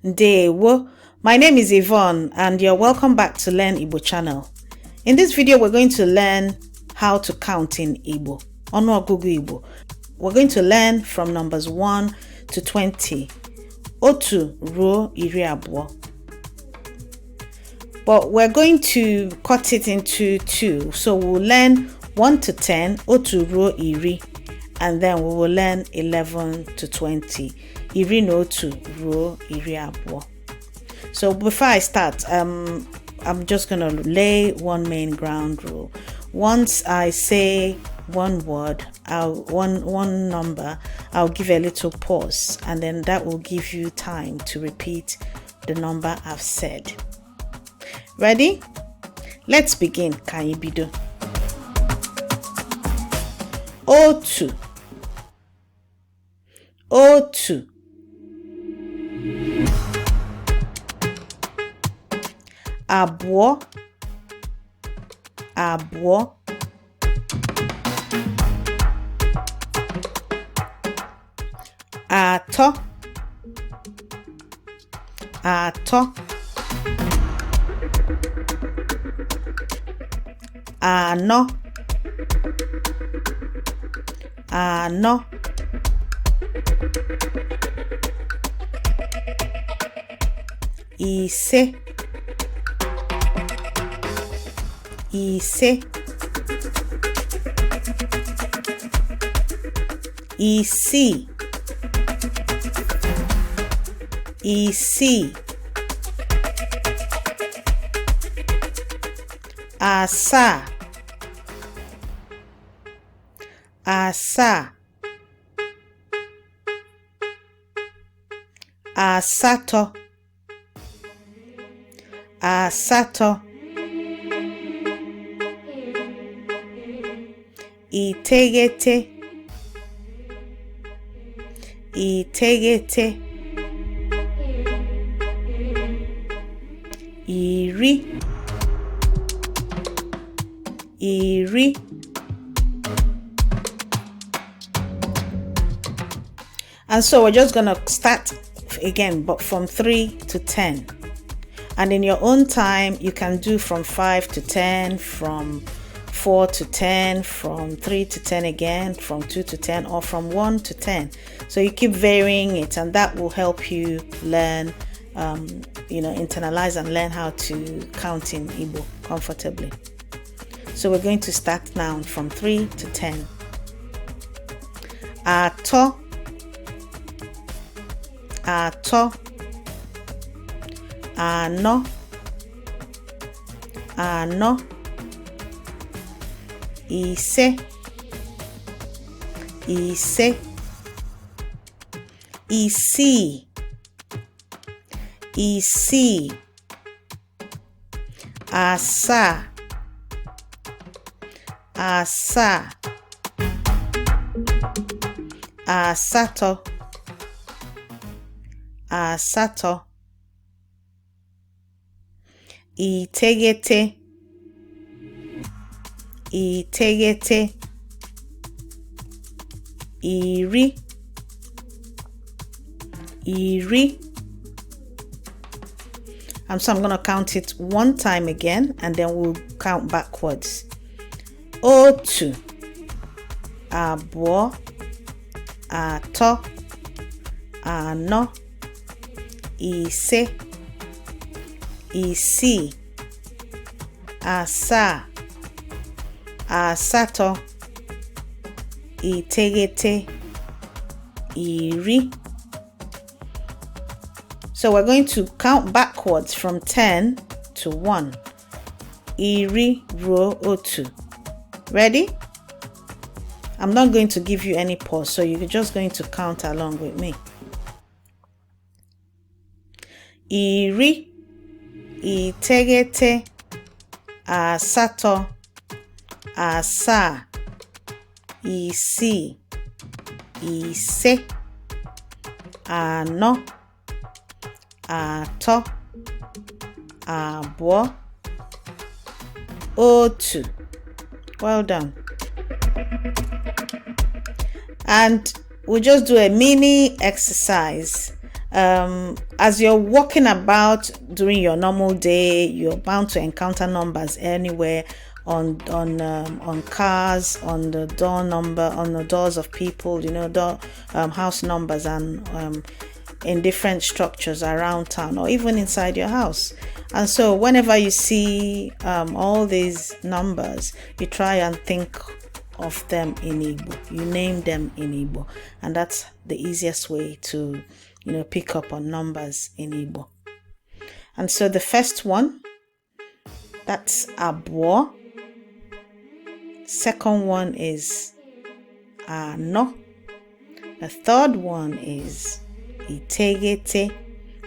Ndewo. My name is Yvonne and you're welcome back to Learn Igbo channel. In this video, we're going to learn how to count in Igbo. Ọnụọgụgụ Igbo. We're going to learn from numbers 1 to 20. Otu ruo iri abụọ. But we're going to cut it into two. So we'll learn 1 to 10, otu ruo iri, and then we will learn 11 to 20. Iri na otu ruo iri abụọ. So before I start, I'm just going to lay one main ground rule. Once I say one word, one number, I'll give a little pause, and then that will give you time to repeat the number I've said. Ready? Let's begin. Kan you bido? Otu. Otu. Abụọ. Abụọ. Atọ. Atọ. Anọ. Anọ. Ise. Ise. Isii. Isii. Asaa. Asaa. Asatọ. Asatọ. Iteghete. Iteghete. Iri. Iri. And so we're just going to start again, but from 3 to 10. And in your own time, you can do from 5 to 10, from 4 to 10, from 3 to 10 again, from 2 to 10, or from 1 to 10. So you keep varying it, and that will help you learn, internalize and learn how to count in Igbo comfortably. So we're going to start now from 3 to 10. Atọ. Atọ. Anọ. Anọ. Ise. Ise. Isii. Isii. Asaa. Asaa. Asatọ. Asatọ. Iteghete. Iteghete. Iri. Iri. So I'm going to count it one time again, and then we'll count backwards. Otu. Abụọ. Atọ. Anọ. Ise. Isii. Asaa. Asatọ. Iteghete. Iri. So we're going to count backwards from 10 to 1. Iri ruo otu. Ready? I'm not going to give you any pause, so you're just going to count along with me. Iri. Iteghete. Asatọ. Asaa. Isii. Ise. Anọ. Atọ. Abụọ. Otu. Well done. And we'll just do a mini exercise. As you're walking about during your normal day, you're bound to encounter numbers anywhere, on cars, on the door number, on the doors of people, house numbers, and in different structures around town, or even inside your house. And so whenever you see all these numbers, you try and think of them in Igbo. You name them in Igbo, and that's the easiest way to pick up on numbers in Igbo. And so the first one, that's Abụọ. Second one is Anọ. The third one is Iteghete,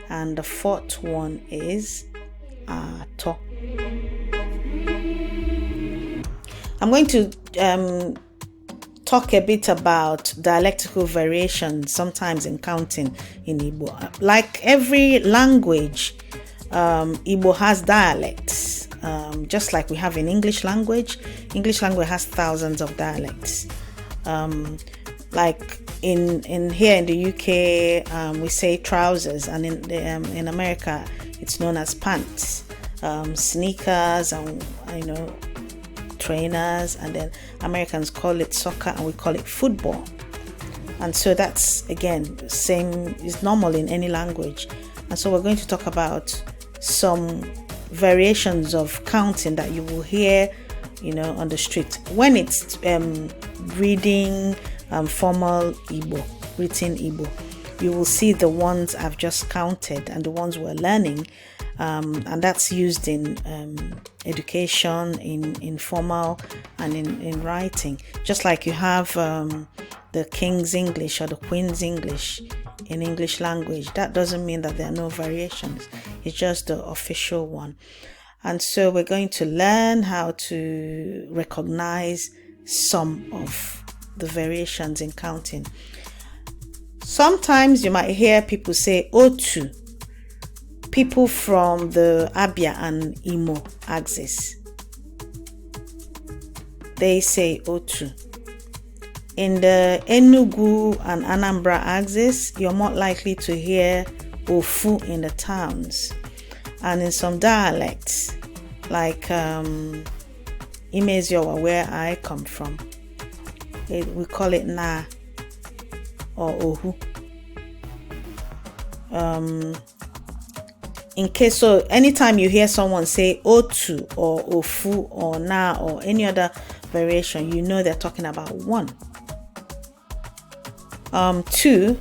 and the fourth one is Atọ. I'm going to talk a bit about dialectical variations sometimes in counting in Igbo. Like every language, Igbo has dialects. Just like we have in English language has thousands of dialects. Like in here in the UK, we say trousers, and in America it's known as pants, sneakers, and trainers, and then Americans call it soccer and we call it football. And so that's, again, same is normal in any language. And so we're going to talk about some variations of counting that you will hear on the street when it's reading formal Igbo, written Igbo. You will see the ones I've just counted and the ones we're learning, and that's used in education, in formal, and in writing. Just like you have the King's English or the Queen's English in English language, that doesn't mean that there are no variations. It's just the official one. And so we're going to learn how to recognize some of the variations in counting. Sometimes you might hear people say Otu. People from the Abia and Imo axis, they say Otu. In the Enugu and Anambra axis, you're more likely to hear Ofu in the towns. And in some dialects, like Imeziowa, where I come from, we call it Na or Ohu. So anytime you hear someone say Otu or Ofu or Na or any other variation, you know they're talking about one. Two,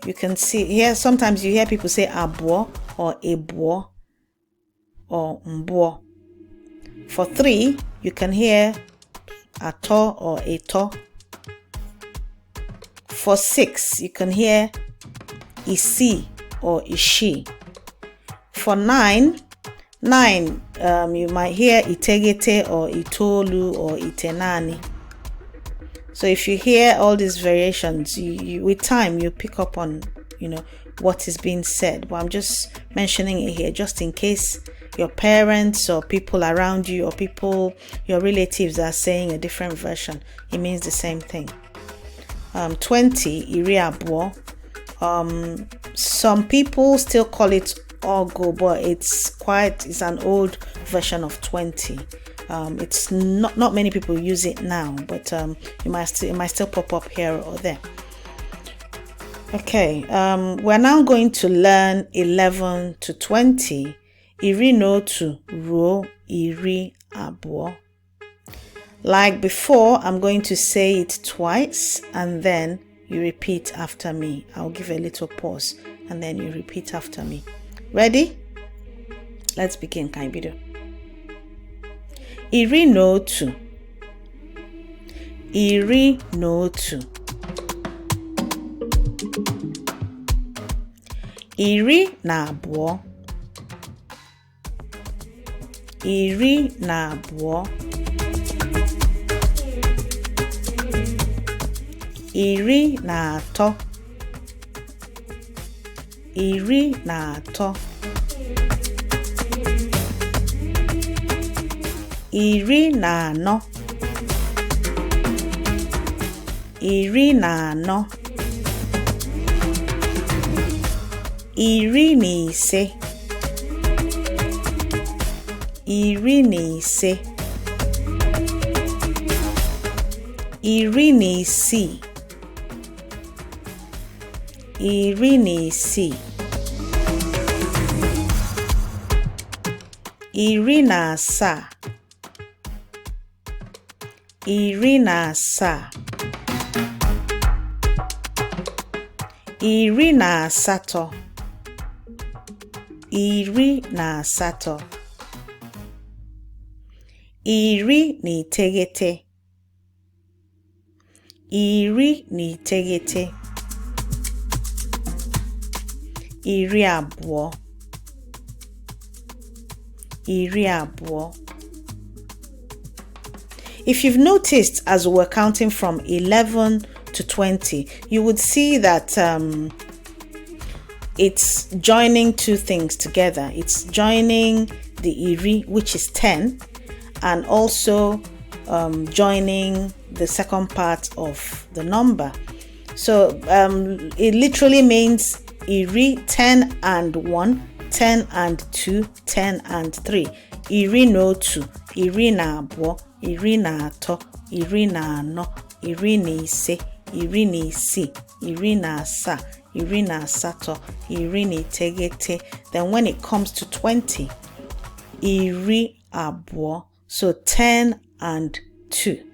you can see here, sometimes you hear people say Abụọ or Ebuọ or Mbuọ. For three, you can hear Atọ or Eto. For six, you can hear Isi or Ishi. For nine, you might hear Iteghete or Itoolu or Itenani. So if you hear all these variations, you with time you pick up on what is being said. But I'm just mentioning it here just in case your parents or people around you or your relatives are saying a different version. It means the same thing. 20, Iri Abụọ. Some people still call it Ogo, but it's an old version of 20. It's not many people use it now, but it might still pop up here or there. Okay, we're now going to learn 11 to 20. Iri n'otu ruo iri abụọ. Like before, I'm going to say it twice and then you repeat after me. I'll give a little pause and then you repeat after me. Ready? Let's begin. Kind video. Iri n'otu. Iri n'otu. Iri n'abụọ. Iri n'abụọ. Iri n'atọ. Iri n'atọ. Iri n'anọ. Iri n'anọ. iri na ise, iri na ise, iri na isii, iri na isii, iri na asaa, iri na asaa, iri na asatọ, iri na asatọ, iri na iteghete, iri na iteghete, iri abụọ, iri abụọ. If you've noticed, as we're counting from 11 to 20, you would see that it's joining two things together. It's joining the iri, which is 10, and also joining the second part of the number. So it literally means iri, 10 and 1, 10 and 2, 10 and 3. Iri na otu, iri na abụọ, iri na atọ, iri na anọ, iri na ise, iri na isii, iri na asaa, iri na asatọ, iri na iteghete. Then when it comes to 20, iri abụọ, so 10 and 2.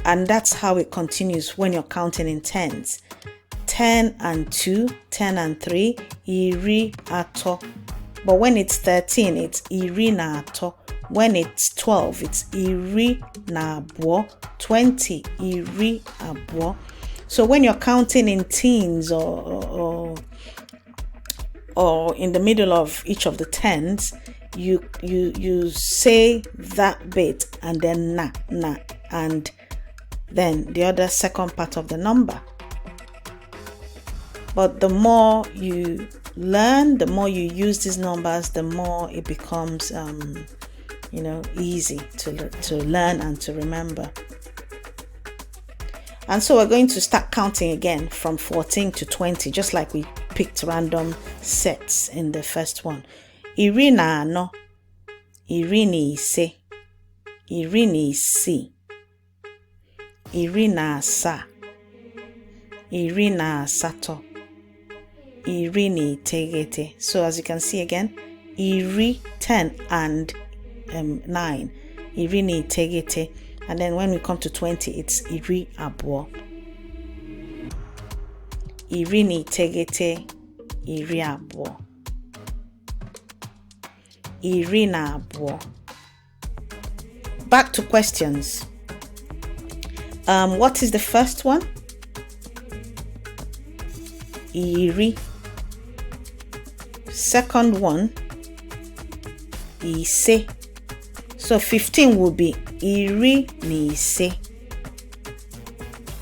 And that's how it continues when you're counting in tens. 10 and 2, 10 and 3, iri atọ. But when it's 13, it's iri na atọ. When it's 12, it's iri na abụọ. 20, iri abụọ. So when you're counting in teens or in the middle of each of the tens, you say that bit and then na, and then the other second part of the number. But the more you learn, the more you use these numbers, the more it becomes easy to learn and to remember. And so we're going to start counting again from 14 to 20, just like we picked random sets in the first one. Iri na anọ, iri na ise, iri na isii, iri na asaa, iri na asatọ, iri na iteghete. So as you can see again, iri, 10 and 9, iri na iteghete. And then when we come to 20, it's iri abụọ, iri na iteghete, iri abụọ, iri na abụọ. Back to questions. What is the first one? Iri. Second one, ise. So 15 will be iri na ise,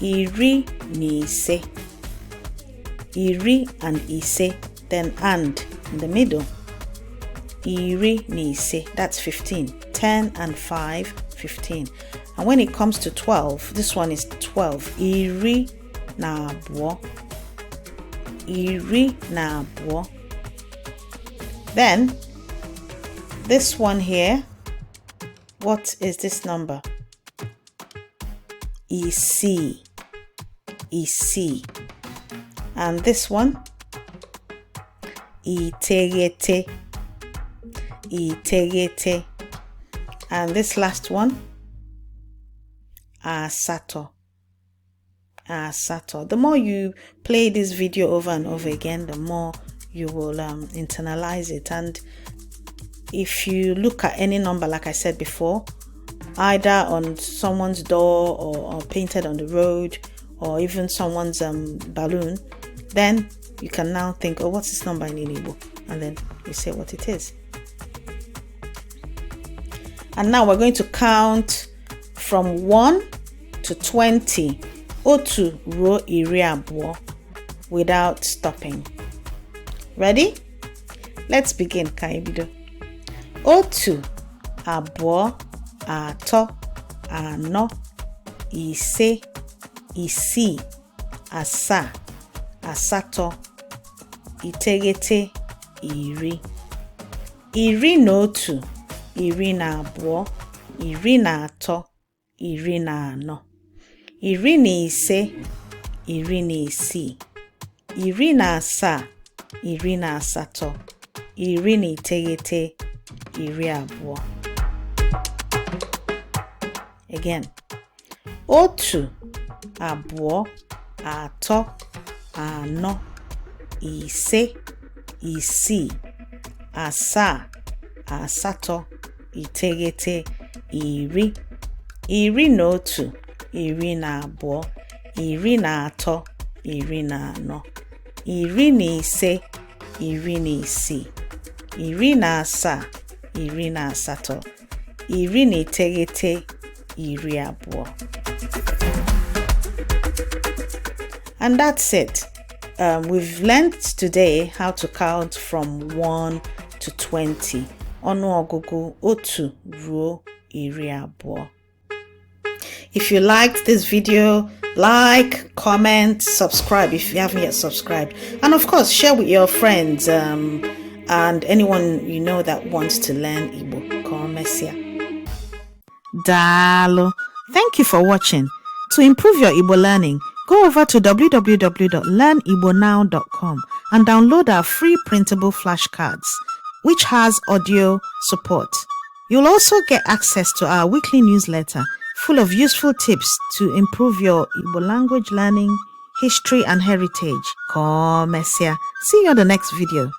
iri na ise, iri and ise, then and in the middle, iri na ise, that's 15. 10 and 5, 15. And when it comes to 12, this one is 12. Iri na abụọ, iri na abụọ. Then this one here, what is this number? Isii, isii. And this one, iteghete, iteghete. And this last one, asatọ, asatọ. The more you play this video over and over again, the more you will internalize it. And if you look at any number, like I said before, either on someone's door or painted on the road, or even someone's balloon, then you can now think, oh, what's this number in Igbo? And then you say what it is. And now we're going to count from 1 to 20, otu ruo iri abụọ, without stopping. Ready? Let's begin. Ka anyị bido. Otu, abụọ, atọ, anọ, ise, isii, asaa, asatọ, iteghete, iri. Iri na otu, iri na abụọ, iri na atọ, iri na anọ. Iri na ise, iri na isii, iri na asaa, iri na asatọ, iri na iteghete, iri abụọ. Again. Otu, abụọ, atọ, anọ, ise, isii, asaa, asatọ, iteghete, iri. Iri na otu, iri na abụọ, iri na atọ, iri na anọ, iri na ise, iri na isii, iri na asaa, iri na asatọ, iri na iteghete, iri abụọ. And that's it. We've learned today how to count from 1 to 20. Ọnụọgụgụ otu ruo iri abụọ. If you liked this video, like, comment, subscribe if you haven't yet subscribed. And of course, share with your friends and anyone you know that wants to learn Igbo. Komesia. Dalo. Thank you for watching. To improve your Igbo learning, go over to www.learnibonow.com and download our free printable flashcards, which has audio support. You'll also get access to our weekly newsletter full of useful tips to improve your Igbo language learning, history, and heritage. Komesia. See you on the next video.